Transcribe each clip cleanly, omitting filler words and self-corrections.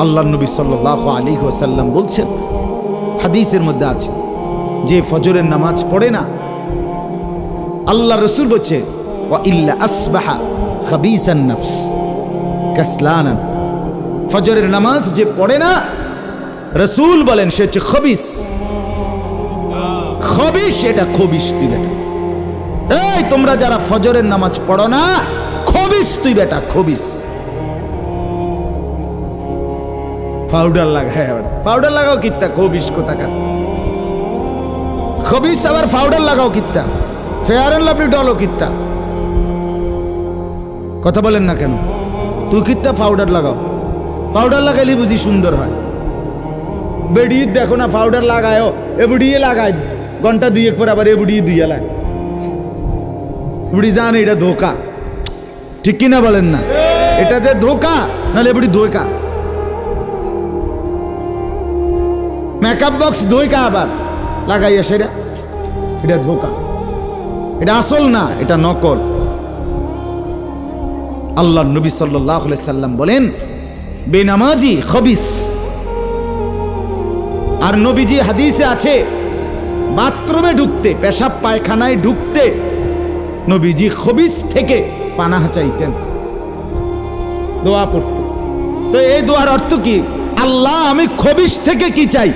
আল্লাহ নবী সাল্লাল্লাহু আলাইহি ওয়াসাল্লাম বলছেন, হাদিসের মধ্যে আছে, যে ফজরের নামাজ পড়ে না, আল্লাহ রসুল বলছে ওয়া ইল্লা আসবাহা খাবিসান নফস কাসলানান, ফজরের নামাজ যে পড়ে না, রসুল বলেন সে হচ্ছে খবিস। খবিস, এটা খবিস তুই বেটা। এই তোমরা যারা ফজরের নামাজ পড়ো না, খবিস তুই বেটা, খবিস। পাউডার লাগায়, পাউডার লাগাও কিত্তা, খবিস কোথাকার খবিস, আবার পাউডার লাগাও কিত্তা, ফেয়ার এন্ড লাভলি ডলও কিত্তা। কথা বলেন না কেন? তুই কিত্তা পাউডার লাগাও, পাউডার লাগাইলে বুঝি সুন্দর হয়। বেড়ি দেখো না পাউডার লাগায়ও, এবুড়িয়ে লাগায় ঘন্টা দুয়েক পর আবার এবুড়িয়ে দুইয়া লাগ, এবুড়ি জানে এটা ধোকা, ঠিক কিনা বলেন না? এটা যে ধোকা, নাহলে এবুড়ি ধোকা। মেকআপ বক্স ধোকা আবার লাগাইয়া সেটা, এটা ধোকা, এটা আসল না, এটা নকল। আল্লাহ নবী সাল্লাল্লাহু আলাইহি সাল্লাম বলেন বেনামাজি খবিস। আর নবীজি হাদিসে আছে, বাথরুমে ঢুকতে, পেশাব পায়খানায় ঢুকতে নবীজি খবিস থেকে পানাহ চাইতেন, দোয়া পড়তেন। তো এই দোয়ার অর্থ কি? আল্লাহ আমি খবিস থেকে কি চাই?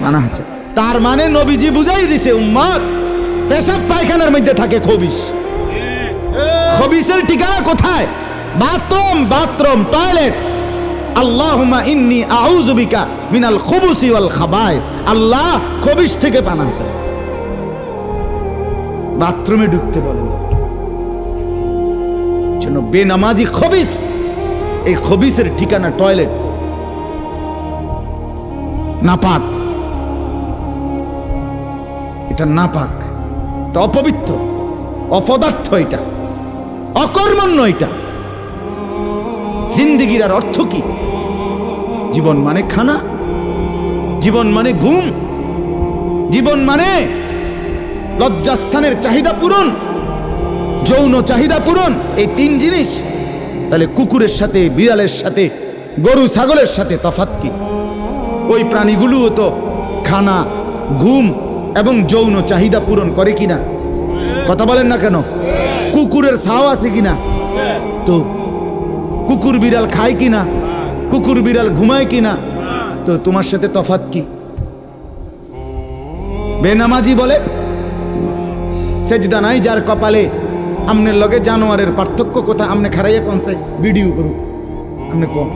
পানাহ চাই। তার মানে নবীজি বুঝাই দিছে, উম্মত পেশাব পায়খানার মধ্যে থাকে খবিস। খবিসের ঠিকানা কোথায়? Bathroom, bathroom, toilet. আল্লাহুম্মা ইন্নী আউযু বিকা মিনাল খুবুসি ওয়াল খাবায়েস। আল্লাহ খবিস থেকে পানাহ চাই। বাথরুমে ঢুকতে বলেন, জন্য বেনামাজি খবিস। এই খবিসের ঠিকানা টয়লেট, নাপাক, এটা নাপাক, এটা অপবিত্র, অপদার্থ, এটা অকর্মণ্য। এটা জিন্দেগির আর অর্থ কি? জীবন মানে খানা, জীবন মানে ঘুম, জীবন মানে লজ্জাস্থানের চাহিদা পূরণ, যৌন চাহিদা পূরণ, এই তিন জিনিস। তাহলে কুকুরের সাথে, বিড়ালের সাথে, গরু ছাগলের সাথে তফাৎ কি? ওই প্রাণীগুলোও তো খানা, ঘুম এবং যৌন চাহিদা পূরণ করে কিনা? কথা বলেন না কেন? কুকুরের ছাও আছে কিনা? তো কুকুর বিড়াল খায় কিনা? কুকুর বিড়াল ঘুমায় কিনা? তো তোমার সাথে তফাৎ কি? বেনামাজি বলে সেজদা নাই যার কপালে, আমনের লগে জানোয়ারের পার্থক্য কোথা? আমনে খারাইয়া কোনছে ভিডিও করুক, আমনে কোন?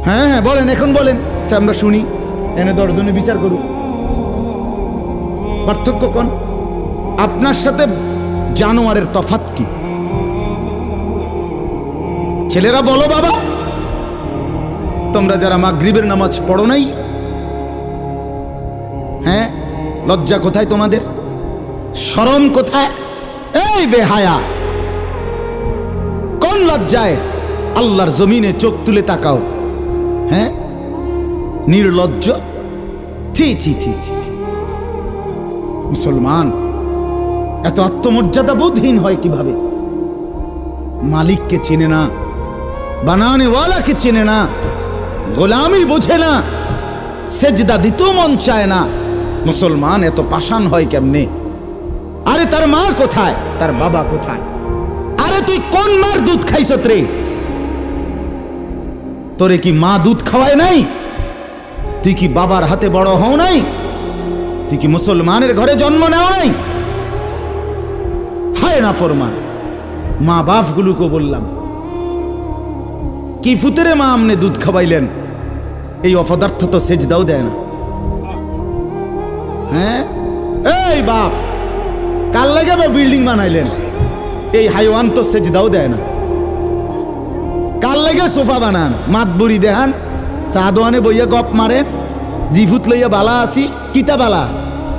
হ্যাঁ হ্যাঁ বলেন, এখন বলেন, আমরা শুনি, এনে 10 জনে বিচার করুক। পার্থক্য কোন? আপনার সাথে জানোয়ারের তফাৎ কি? ছেলেরা বলো বাবা, তোমরা যারা মাগরিবের নামাজ পড়ো নাই, হ্যাঁ, লজ্জা কোথায় তোমাদের? শরম কোথায়? এই বেহায়া, কোন লজ্জায় আল্লাহর জমিনে চোখ তুলে তাকাও? হ্যাঁ, নির্লজ্জ। ছি ছি ছি ছি। মুসলমান এত আত্মমর্যাদা বোধহীন হয় কিভাবে? মালিককে চেনে না, বানানেওয়ালাকে চেনে না, গোলামি বোঝে না, সেজদা দিতেও মন চায় না। মুসলমান এত পাষাণ হয় কেমনে? আরে তার মা কোথায়? তার বাবা কোথায়? আরে তুই কোন মার দুধ খাইছত রে? তোরে কি মা দুধ খাওয়ায় নাই? তুই কি বাবার হাতে বড় হও নাই? তুই কি মুসলমানের ঘরে জন্ম নেও নাই? হায় না ফরমান। মা বাপ গুলোকে বললাম, কি ফুতেরে মা আমনে দুধ খাওয়াইলেন? এই অপদার্থ তো সেজদাও দেয় না। হ্যাঁ, এই বাপ কাল লাগে বিল্ডিং বানাইলেন, এই হাইওয়ান তো সেজদাও দেয় না। কাল লাগে সোফা বানান, মাতবুরি দেখান, চা দোয়ানে বইয়া গপ মারেন, জিফুত লইয়া বালা আসি, কিতা বালা?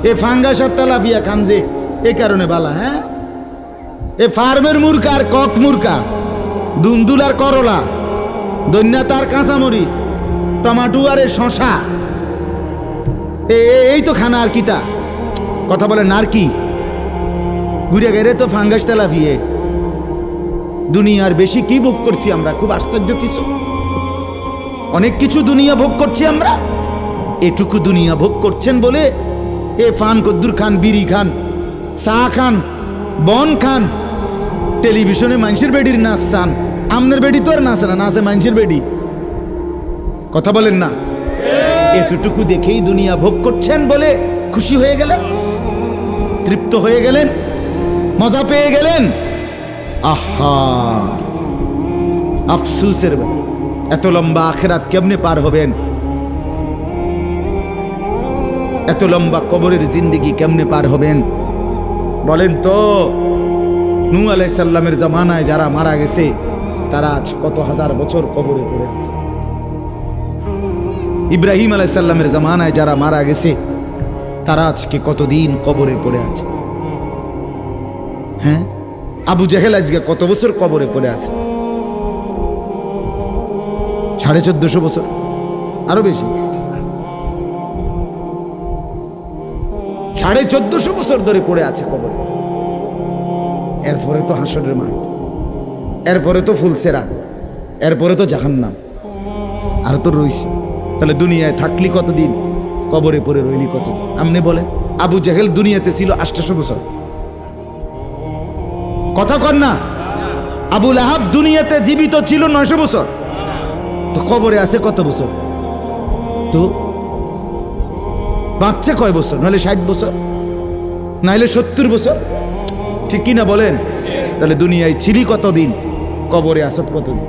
এ ফাঙ্গাস আর তেলাপিয়া খান যে, এ কারণে বালা। হ্যাঁ, এ ফার্মের মুরকা আর কক মুরকা, দুন্দুল আর করলা, দৈন্যা তার কাঁচামরিচ, টমাটো আর এ শশা, এই তো খানা। আর কিতা কথা বলেন? আর কি ঘুরে গেলে তো ফাঙ্গাস তেলাপিয়ে দুনিয়ার বেশি কি ভোগ করছি আমরা? খুব আশ্চর্য কিছু, অনেক কিছু দুনিয়া ভোগ করছি আমরা। এটুকু দুনিয়া ভোগ করছেন বলে এ ফান কদ্দুর খান, বিড়ি খান, চা খান, বন খান, টেলিভিশনে মানুষের বেডির নাচ চান। আমনের বেডি তো আর নাচে না, নাচে মানুষের বেডি। কথা বলেন না? এতটুকু দেখেই দুনিয়া ভোগ করছেন বলে খুশি হয়ে গেলেন, তৃপ্ত হয়ে গেলেন, মজা পেয়ে গেলেন। আহা, আফসুসের ব্যাপার। এত লম্বা আখিরাত কেমনে পার হবেন? এত লম্বা কবরের জিন্দেগি কেমনে পার হবেন বলেন তো? নূহ আলাইহিস সালামের জামানায় যারা মারা গেছে তারা আজ কত হাজার বছর কবরে পড়ে আছে। ইব্রাহিম আলাইহিস সালামের জামানায় যারা মারা গেছে তারা আজকে কতদিন কবরে পড়ে আছে। হ্যাঁ, আবু জেহেল আজকে কত বছর কবরে পড়ে আছে? 1450 বছর, আরো বেশি, 1450 বছর ধরে পড়ে আছে কবরে। এরপরে তো হাসরের মাঠ, এরপরে তো ফুলসেরাত, এরপরে তো জাহান্নাম, আর তো রইছে। তাহলে দুনিয়ায় থাকলি কতদিন, কবরে পড়ে রইলি কত? আপনি বলেন। আবু জেহেল দুনিয়াতে ছিল 800 বছর, কথা কর না? আবু লাহাব দুনিয়াতে জীবিত ছিল 900 বছর, তো কবরে আছে কত বছর? তো বাঁচছে কয় বছর? নাহলে 60 বছর, নাহলে 70 বছর, ঠিক কি না বলেন? তাহলে দুনিয়ায় ছিলি কতদিন, কবরে আসত কতদিন?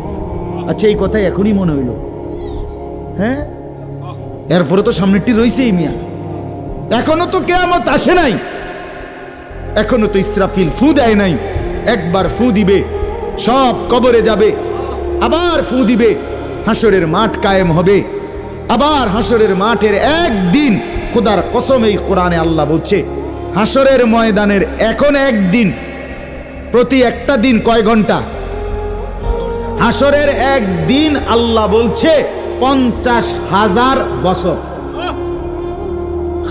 আচ্ছা, এই কথাই এখনই মনে হইল। হ্যাঁ, এরপরে তো সামনেরটি রয়েছেই মিয়া। এখনো তো কিয়ামত আসে নাই, এখনো তো ইসরাফিল ফু দেয় নাই। একবার ফু দিবে, সব কবরে যাবে, আবার ফু দিবে, হাসরের মাঠ কায়েম হবে। আবার হাসরের মাঠের একদিন, খোদার কসম এই কোরআনে আল্লাহ বলছে, হাসরের ময়দানের এখন একদিন, প্রতি একটা দিন কয় ঘন্টা? হাসরের একদিন আল্লাহ বলছে 50,000 বছর,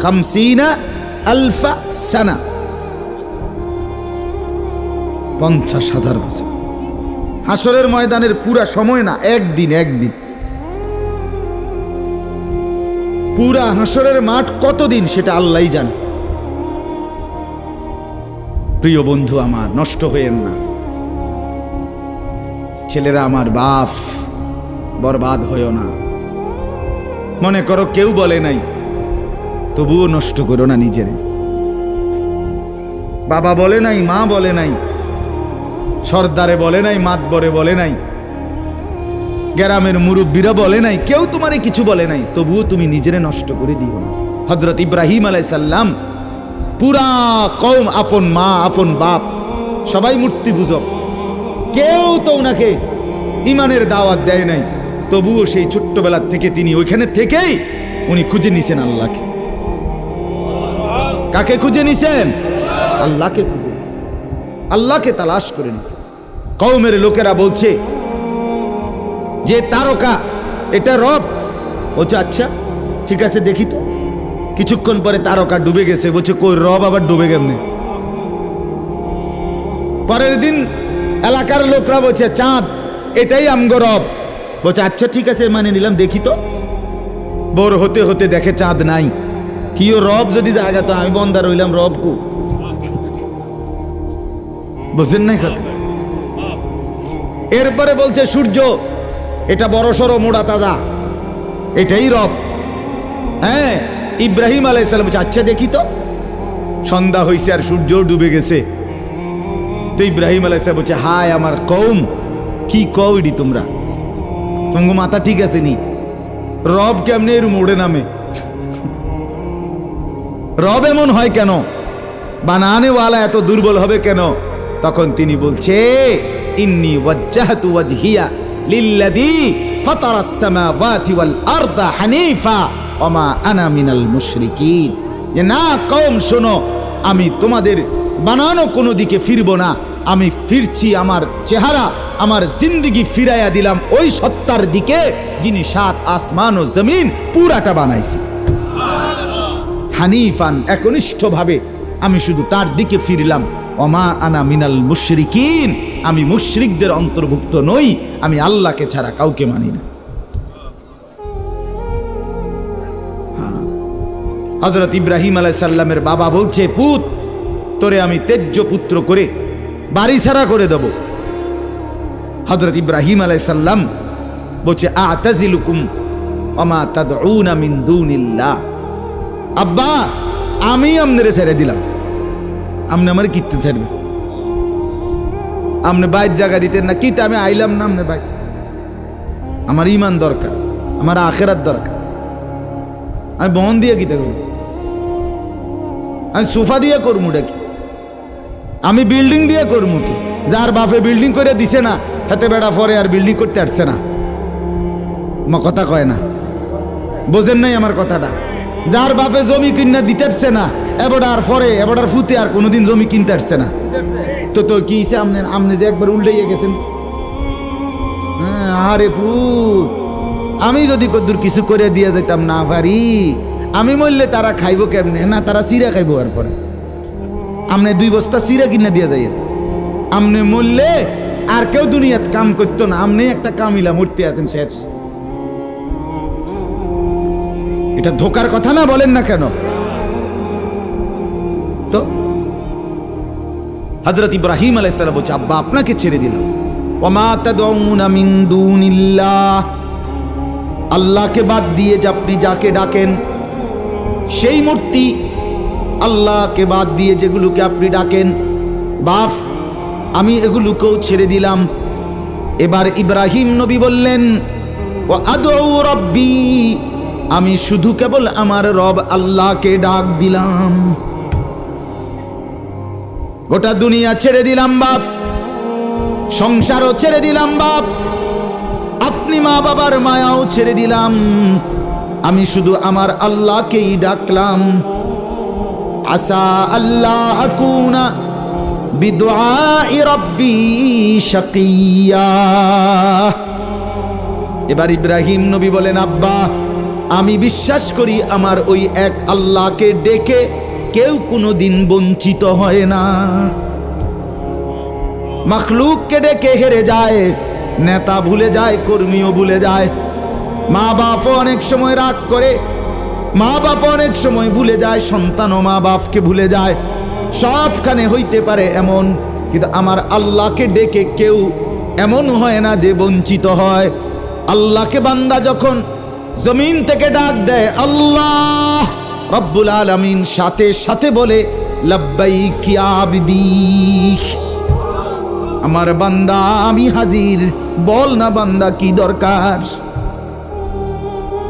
50,000 সানা, 50,000 বছর। হাসরের ময়দানের পুরা সময় না, একদিন, একদিন। পুরা হাসরের মাঠ কতদিন সেটা আল্লাহই জানে। প্রিয় বন্ধু আমার, নষ্ট হয়েন না। ছেলেরা আমার, বাপ, বরবাদ হইও না। মনে করো কেউ বলে নাই, তবুও নষ্ট করো না নিজেরে। বাবা বলে নাই, মা বলে নাই, সর্দারে বলে নাই, মাতবরে বলে নাই, গ্রামের মুরব্বীরা বলে নাই, কেউ তোমারে কিছু বলে নাই, তবুও তুমি নিজেরে নষ্ট করে দিও না। হযরত ইব্রাহিম আলাইহিস সালাম, পুরা কওম, আপন মা, আপন বাপ, সবাই মূর্তি পূজক, কেউ তো ওনাকে ইমানের দাওয়াত দেয় নাই, তবুও সেই ছোট্টবেলা থেকে তিনি ওইখানে থেকেই উনি খুঁজে নিছেন আল্লাহকে। কাকে খুঁজে নিছেন? আল্লাহকে খুঁজে নিছেন, আল্লাহকে তালাশ করে নিছেন। কওমের লোকেরা বলছে যে তারকা এটা রব। বলছে আচ্ছা ঠিক আছে, দেখি তো। কিছুক্ষণ পরে তারকা ডুবে গেছে। বলছে কই, রব আবার ডুবে কেমনে? পরের দিন এলাকার লোকরা বলছে চাঁদ, এটাই আমগো রব। বলছে আচ্ছা ঠিক আছে, মানে নিলাম, দেখি তো। ভোর হতে হতে দেখে চাঁদ নাই। কি ও রব যদি জায়গা, তো আমি বন্দা রইলাম, রব কু? বুঝেন নাই কথা? এরপরে বলছে সূর্য, এটা বড় সড়ো মোড়া তাজা, এটাই রব। হ্যাঁ, ইব্রাহিম আলাইহিস সালাম বলছে আচ্ছা দেখি তো। সন্ধ্যা হইছে আর সূর্য ডুবে গেছে। তো ইব্রাহিম আলাইহিস সালাম বলছে হায় আমার কওম, কি কও ইডি তোমরা? তোমার মাথা ঠিক আছে নি? রব কেমনে এর মোড়ে নামে? রব এমন হয় কেন? বানানেওয়ালা এত দুর্বল হবে কেন? তখন তিনি বলছে ইন্নী ওয়াজ্জাহতু ওয়াজহিয়া লিল্লাযী ফাতারাস সামাওয়াতি ওয়াল আরদা হানিফা ওয়া মা আনা মিনাল মুশরিকিন। যে না কওম শোনো, আমি তোমাদের বানানো কোনো দিকে ফিরবো না, আমি ফিরছি, আমার চেহারা, আমার জিন্দেগি ফিরাইয়া দিলাম ওই সত্তার দিকে যিনি 7 আসমান ও জমিন পুরাটা বানাইছে। হানিফান, একনিষ্ঠভাবে আমি শুধু তার দিকে ফিরলাম। ওমা আনা মিনাল মুশরিকিন, আমি মুশরিকদের অন্তর্ভুক্ত নই, আমি আল্লাহকে ছাড়া কাউকে মানি না। হযরত ইব্রাহিম আলাইহিস সালামের বাবা বলছে, পুত তোরে আমি তেজ্য পুত্র করে বাড়ি ছাড়া করে দেব। হযরত ইব্রাহিম আলাইহিস সালাম বলছে, আ'তাজিলুকুম ওয়া মা তাদউনা মিন দুনিল্লাহ। আব্বা আমি আমনেরে ছেড়ে দিলাম, আমনে আমার কিতে ছাড়বে? আমনে বাইত জায়গা দিতেন না, কিতে আমি আইলাম না আমনে বাইত। আমার ঈমান দরকার, আমার আখিরাত দরকার। আমি বন দিয়ে কিতে করব? আমি সোফা দিয়ে করবো কি? আমি বিল্ডিং দিয়ে করবো কি? যার বাপে বিল্ডিং করে দিছে না, হাতে বেড়া পরে আর বিল্ডিং করতে আসছে না। আমার কথা কয় না, বোঝেন নাই আমার কথাটা? যার বাপে জমি কিনা দিতে আসছে না, এবারে পরে এবারে ফুতে আর কোনোদিন জমি কিনতে আসছে না, তো তো কি আমনে যে একবার উল্টাইয়া গেছেন। আরে ফুত, আমি যদি কদ্দুর কিছু করে দিয়ে যাইতাম না পারি, আমি মরলে তারা খাইব কেমনে? না তারা চিরা খাইব। আর পরে আমনে 2 বস্তা চিরা কিনা দিয়ে যাই, আমনে মরলে আর কেউ দুনিয়াত কাম করতো না, আমনে একটা কামিলা মূর্তি আছেন শেষ। এটা ধোকার কথা না, বলেন না কেন? তো হযরত ইব্রাহিম আলাইহিস সালাম বলছে, আব্বা আপনাকে ছেড়ে দিলাম। ওয়া মা তাদউনা মিন দুনিল্লাহ, আল্লাহকে বাদ দিয়ে যে আপনি যাকে ডাকেন সেই মূর্তি, আল্লাহকে বাদ দিয়ে যেগুলোকে আপনি ডাকেন, বাপ আমি এগুলোকেও ছেড়ে দিলাম। এবার ইব্রাহিম নবী বললেন, ওয়া আদউ রাব্বি, আমি শুধু কেবল আমার রব আল্লাহকে ডাক দিলাম। গোটা দুনিয়া ছেড়ে দিলাম বাপ, সংসারও ছেড়ে দিলাম বাপ, আপনি মা বাবার মায়াও ছেড়ে দিলাম, আমি শুধু আমার আল্লাহকেই ডাকলাম। আসা আল্লাহ আকুনা বিদুআই রাব্বি শাকিয়া। এবার ইব্রাহিম নবী বলেন, আব্বা আমি বিশ্বাস করি আমার ওই এক আল্লাহকে ডেকে কেউ কোনোদিন বঞ্চিত হয় না। মাখলুককে ডেকে হেরে যায়, নেতা ভুলে যায়, কর্মীও ভুলে যায়, মা বাপও অনেক সময় রাগ করে, মা বাপ অনেক সময় ভুলে যায়, সন্তানও মা বাপকে ভুলে যায়, সবখানে হইতে পারে এমন, কিন্তু আমার আল্লাহকে ডেকে কেউ এমন হয় না যে বঞ্চিত হয়। আল্লাহকে বান্দা যখন জমিন থেকে ডাক দেয় আল্লাহ রব্বুল আলামিন সাথে সাথে বলে, লাব্বাইক ইয়া আবদি, আমার বান্দা আমি হাজির, বল না বান্দা কি দরকার।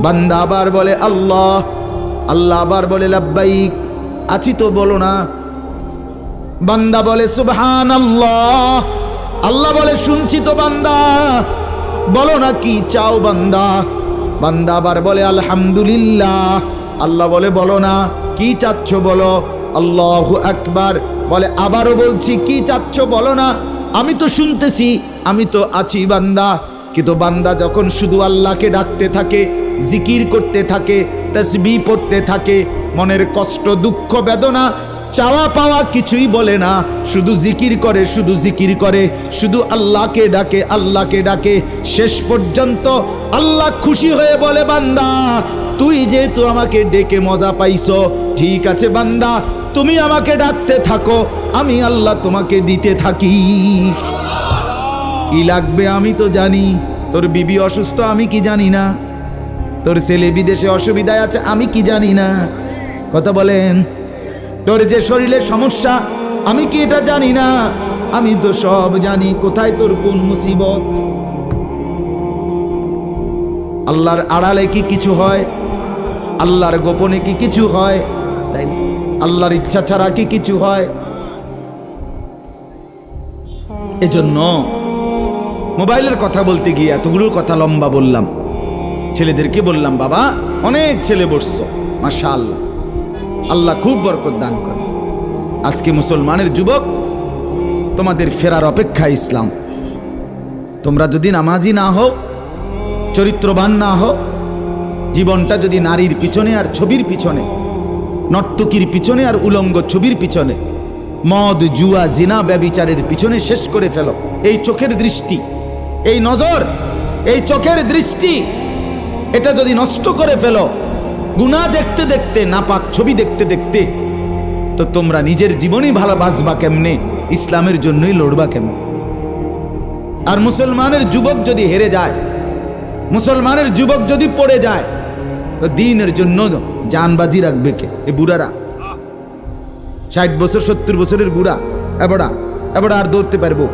বান্দা আবার বলে আল্লাহ, আল্লাহ আবার বলে লাব্বাইক, আছি তো বলো না। বান্দা বলে সুবহানাল্লাহ, আল্লাহ বলে শুনছি তো বান্দা, বলো না কি চাও বান্দা। বান্দা আবার বলে আলহামদুলিল্লাহ, আল্লাহ বলে বলো না কি চাচ্ছ বলো। আল্লাহু আকবার বলে, আবারও বলছি কি চাচ্ছ বলো না, আমি তো শুনতেছি, আমি তো আছি বান্দা। কিন্তু বান্দা যখন শুধু আল্লাহকে ডাকতে থাকে, জিকির করতে থাকে, তাসবিহ পড়তে থাকে, মনের কষ্ট দুঃখ বেদনা চাওয়া পাওয়া কিছুই বলে না, শুধু জিকির করে, শুধু জিকির করে, শুধু আল্লাহকে ডাকে, আল্লাহকে ডাকে, শেষ পর্যন্ত আল্লাহ খুশি হয়ে বলে, বান্দা তুই যেহেতু আমাকে ডেকে মজা পাইছো, ঠিক আছে বান্দা তুমি আমাকে ডাকতে থাকো, আমি আল্লাহ তোমাকে দিতে থাকি। কি লাগবে আমি তো জানি, তোর বিবি অসুস্থ আমি কি জানি না, তোর ছেলে বিদেশে অসুবিধায় আছে আমি কি জানি না, কথা বলেন, তোর যে শরীরের সমস্যা আমি কি এটা জানি না, আমি তো সব জানি, কোথায় তোর কোন মুসিবত। আল্লাহর আড়ালে কি কিছু হয়, আল্লাহর গোপনে কি কিছু হয়, তাই না? আল্লাহর ইচ্ছা ছাড়া কি কিছু হয়? এজন্য মোবাইলের কথা বলতে গিয়ে এতগুলোর কথা লম্বা বললাম। ছেলেদেরকে বললাম, বাবা অনেক ছেলে বসছো, মাশাআল্লাহ, আল্লাহ খুব বরকত দান করে। আজকে মুসলমানের যুবক তোমাদের ফেরার অপেক্ষা ইসলাম। তোমরা যদি নামাজি না হও, চরিত্রবান না হও, জীবনটা যদি নারীর পিছনে আর ছবির পিছনে, নর্তকীর পিছনে আর উলঙ্গ ছবির পিছনে, মদ জুয়া জিনা ব্যভিচারের পিছনে শেষ করে ফেলো, এই চোখের দৃষ্টি, এই নজর, এই চোখের দৃষ্টি, এটা যদি নষ্ট করে ফেলো গুনাহ দেখতে দেখতে, নাপাক ছবি দেখতে দেখতে, তো তোমরা নিজের জীবনই ভালো বাঁচবা কেমনে, ইসলামের জন্যই লড়বা কেমনে? আর মুসলমানের যুবক যদি হেরে যায়, মুসলমানের যুবক যদি পড়ে যায়, তো দ্বীনের জন্য জানবাজি রাখবে কে? এ বুড়ারা, 60 বছর 70 বছরের বুড়া, এবারা আর দৌড়তে পারবো?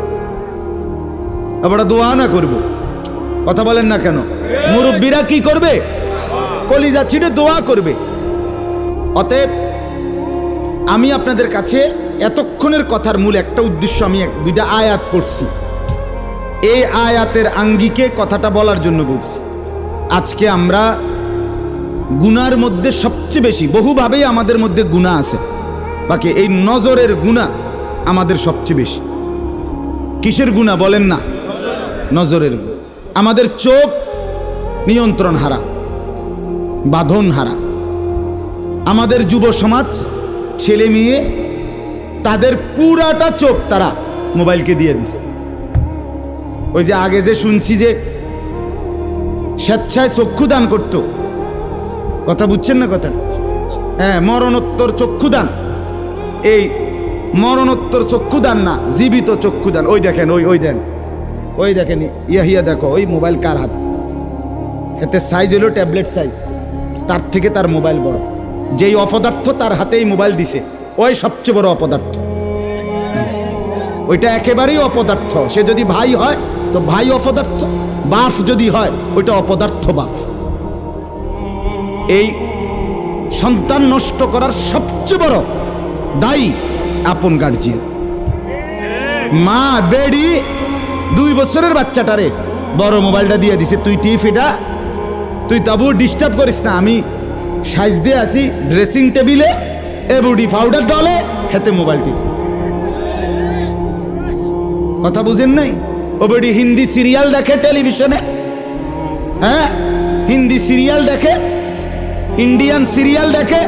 এবারা দোয়া না করবো? কথা বলেন না কেন? মুরব্বীরা কি করবে? কলিজা ছিঁড়ে দোয়া করবে। অতএব আমি আপনাদের কাছে এতক্ষণের কথার মূল একটা উদ্দেশ্য, আমি দুইটা আয়াত পড়ছি, এই আয়াতের আঙ্গিকে কথাটা বলার জন্য বলছি। আজকে আমরা গুনার মধ্যে সবচেয়ে বেশি, বহুভাবেই আমাদের মধ্যে গুনাহ আছে, বাকি এই নজরের গুনাহ আমাদের সবচেয়ে বেশি। কিসের গুনাহ বলেন না? নজরের গুনাহ। আমাদের চোখ নিয়ন্ত্রণ হারা, বাঁধন হারা। আমাদের যুব সমাজ, ছেলে মেয়ে, তাদের পুরাটা চোখ তারা মোবাইলকে দিয়ে দিছে। ওই যে আগে যে শুনছি যে স্বেচ্ছায় চক্ষুদান করত, কথা বুঝছেন না কথা? হ্যাঁ, মরণোত্তর চক্ষুদান। এই মরণোত্তর চক্ষুদান না, জীবিত চক্ষুদান। ওই দেখেন, ওই দেখেন, ইয়া দেখো, ওই মোবাইল কার হাতে? এতে সাইজ হলো ট্যাবলেট সাইজ, তার থেকে তার মোবাইল বড়। যেই অপদার্থ তার হাতেই মোবাইল দিছে, ওই সবচেয়ে বড় অপদার্থ। ওইটা একেবারেই অপদার্থ। সে যদি ভাই হয় তো ভাই অপদার্থ, বাপ যদি হয় ওইটা অপদার্থ বাপ। এই সন্তান নষ্ট করার সবচেয়ে বড় দায়ী আপন গার্জিয়ান। মা বেডি 2 বছরের বাচ্চাটারে বড় মোবাইলটা দিয়ে দিছে, তুই টিপ এটা, তুই তাবু ডিস্টার্ব করিস না, আমি সাইজ দিয়ে আসি ড্রেসিং টেবিলে, এবুডি পাউডার ডলে, হেতে মোবাইল টিপ। কথা বুঝেন নাই? ও বেডি হিন্দি সিরিয়াল দেখে টেলিভিশনে, হ্যাঁ হিন্দি সিরিয়াল দেখে, ইন্ডিয়ান সিরিয়াল দেখে,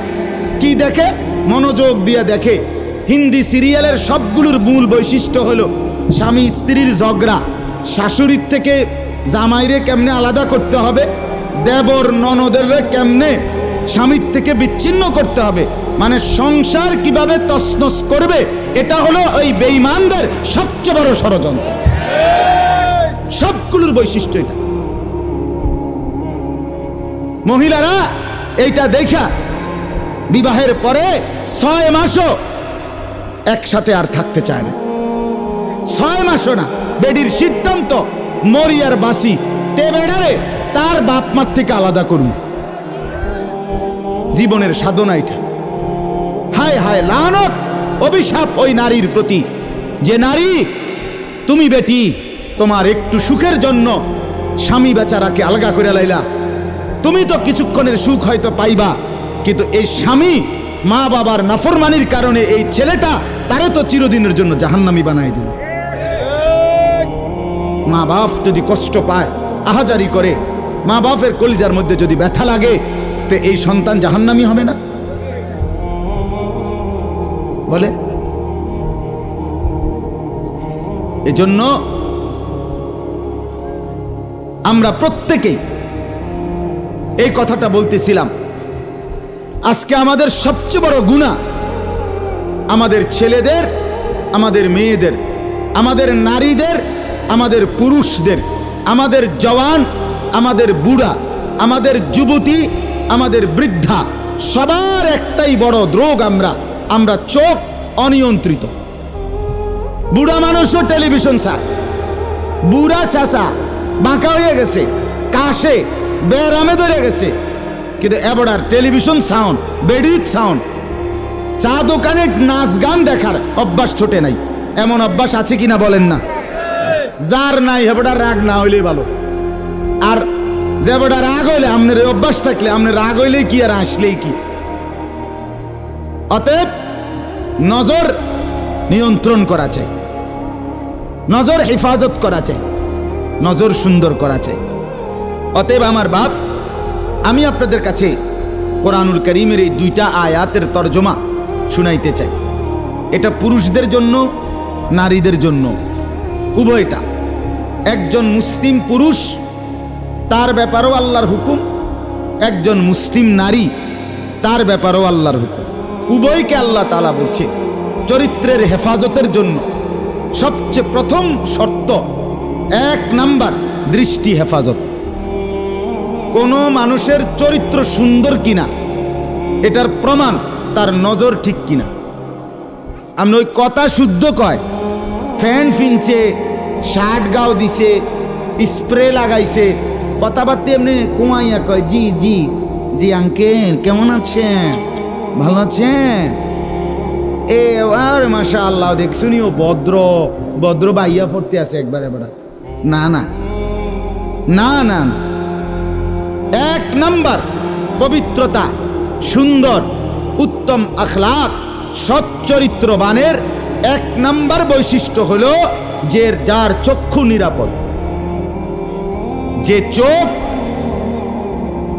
কি দেখে? মনোযোগ দিয়ে দেখে। হিন্দি সিরিয়ালের সবগুলোর মূল বৈশিষ্ট্য হলো স্বামী স্ত্রীর ঝগড়া, শাশুড়ির থেকে জামাইরে কেমনে আলাদা করতে হবে, দেবর ননদের কেমনে স্বামীর থেকে বিচ্ছিন্ন করতে হবে, মানে সংসার কিভাবে তছনছ করবে। এটা হলো ওই বেঈমানদের সবচেয়ে বড় ষড়যন্ত্র। সবগুলোর বৈশিষ্ট্য এটা। মহিলারা এইটা দেখা বিবাহের পরে 6 মাসও একসাথে আর থাকতে চায় না। 6 মাসও না। বেডির সিদ্ধান্ত, মরি আর বাসি, তে বেড়ারে তার বাপ মার থেকে আলাদা করুন। জীবনের সাধনা এটা। হায় হায়, লানত, অভিশাপ ওই নারীর প্রতি, যে নারী তুমি বেটি তোমার একটু সুখের জন্য স্বামী বেচারাকে আলগা করে লাইলা। তুমি তো কিছুক্ষণের সুখ হয়তো পাইবা, কিন্তু এই স্বামী মা বাবার নাফরমানির কারণে এই ছেলেটা তারে তো চিরদিনের জন্য জাহান্নামী বানায় দিল। মা বাপ যদি কষ্ট পায়, আহাজারি করে, মা বাপের কলিজার মধ্যে যদি ব্যথা লাগে, তো এই সন্তান জাহান্নামী হবে না? বলে। এজন্য আমরা প্রত্যেকেই এই কথাটা বলতেছিলাম, আজকে আমাদের সবচেয়ে বড় গুনাহ আমাদের ছেলেদের, আমাদের মেয়েদের, আমাদের নারীদের, আমাদের পুরুষদের, আমাদের জওয়ান, আমাদের বুড়া, আমাদের যুবতী, আমাদের বৃদ্ধা, সবার একটাই বড় রোগ। আমরা চোখ অনিয়ন্ত্রিত। বুড়া মানুষও টেলিভিশন চায়, বুড়া চাচা বাঁকা হয়ে গেছে, কাশে বেরামে ধরে গেছে, কিন্তু এবার টেলিভিশন সাউন্ড, বেডির সাউন্ড, চা দোকানে নাচ গান দেখার অভ্যাস ছোটে নাই। এমন অভ্যাস আছে কিনা বলেন না? যার নাই হেবড়া রাগ না হইলেই ভালো। আর যে বেটা রাগ হইলে, আপনার অভ্যাস থাকলে, আপনার রাগ হইলেই কি আর আসলেই কি। অতএব নজর নিয়ন্ত্রণ করা চাই, নজর হেফাজত করা চাই, নজর সুন্দর করা চাই। অতএব আমার বাপ, আমি আপনাদের কাছে কোরআনুল কারীমের এই 2টা আয়াতের তরজমা শুনাইতে চাই। এটা পুরুষদের জন্য, নারীদের জন্য। উভয়টা। একজন মুসলিম পুরুষ, তার ব্যাপারেও আল্লাহর হুকুম, একজন মুসলিম নারী, তার ব্যাপারেও আল্লাহর হুকুম। উভয়কে আল্লাহ তাআলা বলছে চরিত্রের হেফাজতের জন্য সবচেয়ে প্রথম শর্ত, 1 নাম্বার দৃষ্টি হেফাজত। কোনো মানুষের চরিত্র সুন্দর কিনা এটার প্রমাণ তার নজর ঠিক কিনা। আমরা ওই কথা শুদ্ধ কয়, ফ্যান ফিনছে, শার্ট গাও দিছে, স্প্রে লাগাইছে, কথাবার্তা এমনি কুমাইয়া কয় জি জি জি আঙ্কেল কেমন আছেন, ভালো আছেন, এ আর মাশা আল্লাহ দেখছুনি ও ভদ্র ভদ্র বাইয়া পড়তে আছে একবারে বড়। না না না না, 1 নাম্বার পবিত্রতা, সুন্দর উত্তম আখলাক, সৎ চরিত্রবানের 1 নাম্বার বৈশিষ্ট্য হলো যে যার চক্ষু নিরাপদ, যে চোখ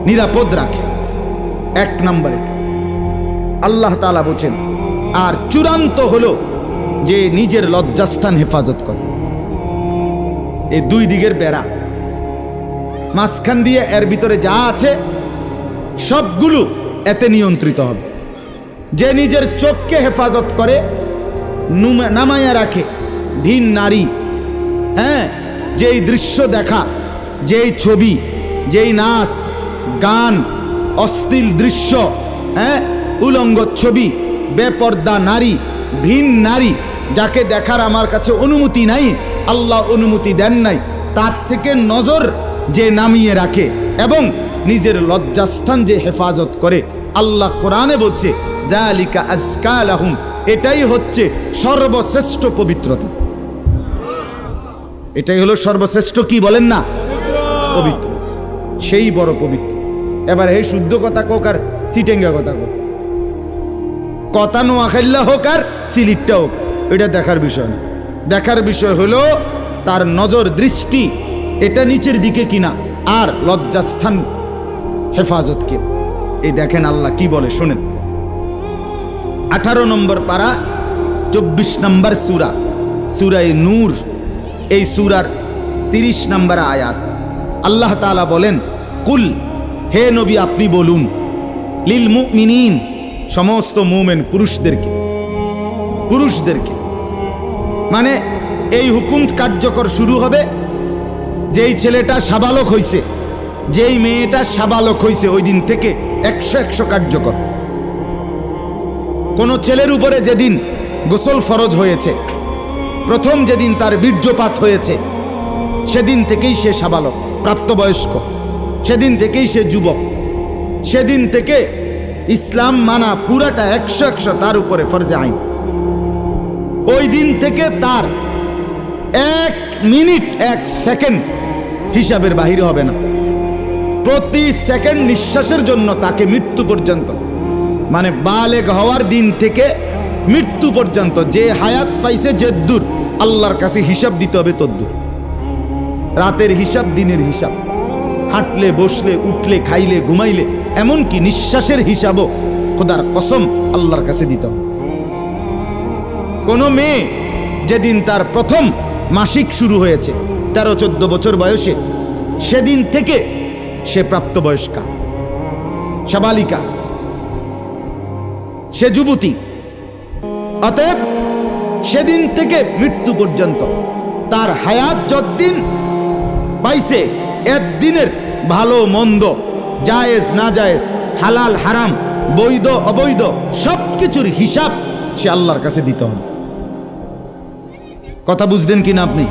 নিরাপদ রাখে। 1 নাম্বার আল্লাহ তাআলা বলেন। আর চূড়ান্ত হলো যে নিজের লজ্জাস্থান হেফাজত করে। এই 2 দিকের বেড়া, মাঝখান দিয়ে এর ভিতরে যা আছে সবগুলো এতে নিয়ন্ত্রিত হবে। যে নিজের চোখকে হেফাজত করে, নামাইয়া রাখে, ভিন নারী, হ্যাঁ, যেই দৃশ্য দেখা, যেই ছবি, যেই নাচ গান, অশ্লীল দৃশ্য, হ্যাঁ, উলঙ্গ ছবি, বেপর্দা নারী, ভিন নারী, যাকে দেখার আমার কাছে অনুমতি নাই, আল্লাহ অনুমতি দেন নাই, তার থেকে নজর যে নামিয়ে রাখে এবং নিজের লজ্জাস্থান যে হেফাজত করে, আল্লাহ কোরআনে বলছে যালিকা আজকা লাহুম, এটাই হচ্ছে সর্বশ্রেষ্ঠ পবিত্রতা। এটাই হলো সর্বশ্রেষ্ঠ, কি বলেন না, পবিত্র, সেই বড় পবিত্র। এবার এই শুদ্ধ কথা কোক আর সিটেঙ্গা কথা কোক, কথা নোয়াখাইল্লা হোক আর সিলিটটা হোক, এটা দেখার বিষয় না। দেখার বিষয় হলো তার নজর দৃষ্টি এটা নিচের দিকে কিনা, আর লজ্জাস্থান হেফাজত কিনা। এই দেখেন আল্লাহ কি বলে শুনেন। 18 নম্বর পারা 24 নম্বর সূরা, সূরায়ে নূর, এই সূরার 30 নম্বর আয়াত। আল্লাহ তাআলা বলেন, কুল, হে নবী আপনি বলুন, লিল মুমিনিন, সমস্ত মুমিন পুরুষদেরকে, পুরুষদেরকে মানে এই হুকুম কার্যকর শুরু হবে যেই ছেলেটা সাবালক হইছে, যেই মেয়েটা সাবালক হইছে, ওই দিন থেকে 100 কার্যকর। কোন ছেলের উপরে যেদিন গোসল ফরজ হয়েছে, প্রথম যেদিন তার বীর্যপাত হয়েছে, সেদিন থেকেই সে সাবালক, প্রাপ্তবয়স্ক, সেদিন থেকেই সে যুবক, সেদিন থেকে ইসলাম মানা পুরাটা 100 তার উপরে ফরজে আইন। ওই দিন থেকে তার 1 মিনিট 1 সেকেন্ড হিসাবের বাহিরে হবে না। প্রতি সেকেন্ড নিঃশ্বাসের জন্য তাকে মৃত্যু পর্যন্ত, মানে বালেগ হওয়ার দিন থেকে মৃত্যু পর্যন্ত যে হায়াত পাইছে, যে দূর আল্লাহর কাছে হিসাব দিতে হবে তদ্দূর। রাতের হিসাব, দিনের হিসাব, হাঁটলে বসলে উঠলে খাইলে ঘুমাইলে, এমনকি নিঃশ্বাসের হিসাবও খোদার কসম আল্লাহর কাছে দিতে হবে। কোন মেয়ে যেদিন তার প্রথম মাসিক শুরু হয়েছে 13-14 বছর বয়সে, সেদিন থেকে সে প্রাপ্তবয়স্কা, সাবালিকা, সে যুবতী। অতএব সেদিন থেকে মৃত্যু পর্যন্ত তার হায়াত যতদিন পাইছে, একদিনের ভালো মন্দ, জায়েজ না জায়েজ, হালাল হারাম, বৈধ অবৈধ, সব কিছুর হিসাব সে আল্লাহর কাছে দিতে হবে। কথা বুঝলেন কিনা আপনি?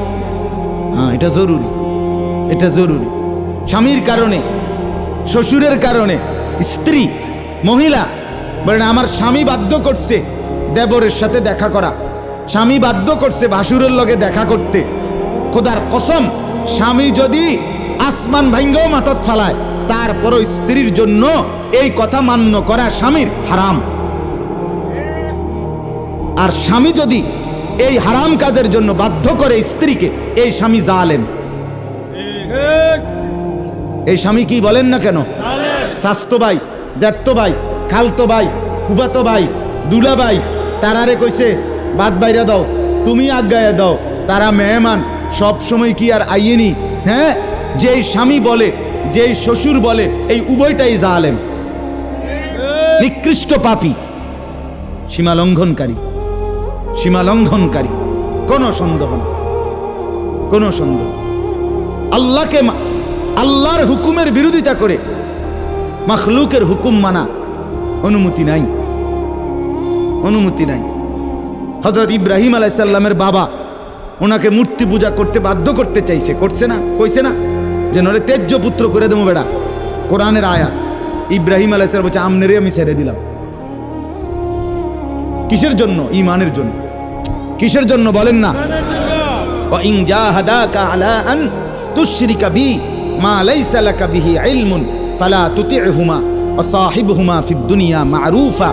হ্যাঁ, এটা জরুরি, এটা জরুরি। স্বামীর কারণে, শ্বশুরের কারণে, স্ত্রী, মহিলা বলেন আমার স্বামী বাধ্য করছে দেবরের সাথে দেখা করা, স্বামী বাধ্য করছে ভাসুরের লগে দেখা করতে, খোদার কসম স্বামী যদি আসমান ভাঙ্গেও মাথা ফালায়, তারপরও স্ত্রীর জন্য এই কথা মান্য করা স্বামীর হারাম। আর স্বামী যদি এই হারাম কাজের জন্য বাধ্য করে স্ত্রীকে, এই স্বামী জালেম। এই স্বামী কি বলেন না কেন, শাস্তো ভাই, জ্যাঠতো ভাই, খালতো ভাই, ফুফাতো ভাই, দুলা ভাই, তারারে কইছে বাদ বাইরা দাও, তুমি আজ্ঞায় দাও, তারা মেহমান, সব সময় কি আর আইয়েনি? হ্যাঁ, যেই স্বামী বলে, যেই শ্বশুর বলে, এই উভয়টাই জালেম, নিকৃষ্ট পাপী, সীমা লঙ্ঘনকারী, সীমা লঙ্ঘনকারী। কোনো সন্দেহ না, কোনো সন্দেহ। আল্লাহর হুকুমের বিরোধিতা করে মাখলুকের হুকুম মানা অনুমতি নাই, অনুমতি নাই। হযরত ইব্রাহিম আলাইহিস সালামের বাবা ওনাকে মূর্তি পূজা করতে বাধ্য করতে চাইছে, করছে না? কইছে না যে নরে তেজ্য পুত্র করে দেবো বেড়া? কোরআনের আয়াত। ইব্রাহিম আলাইহিস সালাম বলছে আমনেরে আমি ছেড়ে দিলাম। কিসের জন্য? ঈমানের জন্য। কিসের জন্য বলেন না? ওয়া ইন জাহাদাকা আলা আন তুশরিকা বি মা লাইসা লাকা বিহি ইলমুন ফালা তুতি'হুমা ওয়া সাহিবহুমা ফিদ দুনিয়া মা'রুফা।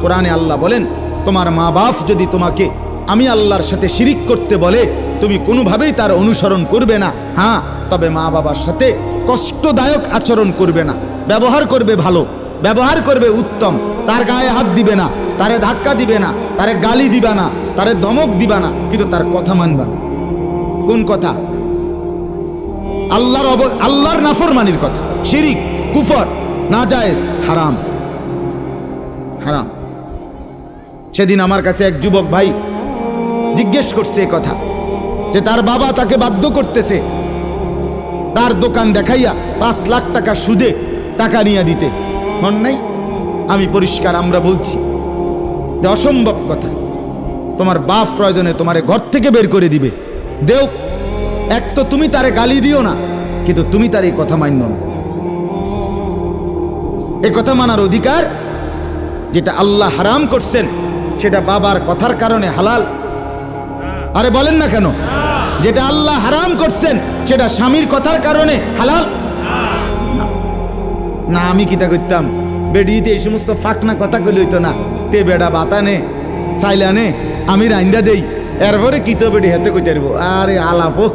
কোরআনে আল্লাহ বলেন, তোমার মা বাপ যদি তোমাকে আমি আল্লাহর সাথে শিরিক করতে বলে, তুমি কোনোভাবেই তার অনুসরণ করবে না। হ্যাঁ, তবে মা বাবার সাথে কষ্টদায়ক আচরণ করবে না, ব্যবহার করবে ভালো, ব্যবহার করবে উত্তম, তার গায়ে হাত দিবে না, তারে ধাক্কা দিবে না, তারে গালি দিবা না, তারে ধমক দিবা না, কিন্তু তার কথা মানবা না। কোন কথা? আল্লাহর নাফরমানির কথা, শিরিক, কুফর, নাজায়েজ, হারাম, হারাম। সেদিন আমার কাছে এক যুবক ভাই জিজ্ঞেস করছে কথা, যে তার বাবা তাকে বাধ্য করতেছে তার দোকান দেখাইয়া 5 লাখ টাকা সুদে টাকা নিয়ে দিতে। মন নাই? আমি পরিষ্কার আমরা বলছি যে অসম্ভব কথা। তোমার বাপ প্রয়োজনে তোমারে ঘর থেকে বের করে দিবে, দেও। এক তো তুমি তারে গালি দিও না, কিন্তু তুমি তার এই কথা মান্য না। এই কথা মানার অধিকার, যেটা আল্লাহ হারাম করছেন সেটা বাবার কথার কারণে হালাল? আরে বলেন না কেন? যেটা আল্লাহ হারাম করছেন সেটা স্বামীর কথার কারণে হালাল না? আমি কিতা করতাম, বেডিতে এই সমস্ত ফাঁকনা কথা কইলে হইতো না। তে বেড়া বাতানে চাইলানে আমি রাইন্দা দেই, এরপরে কিতো বেডি হাতে কইতে পারবো। আরে আলাপো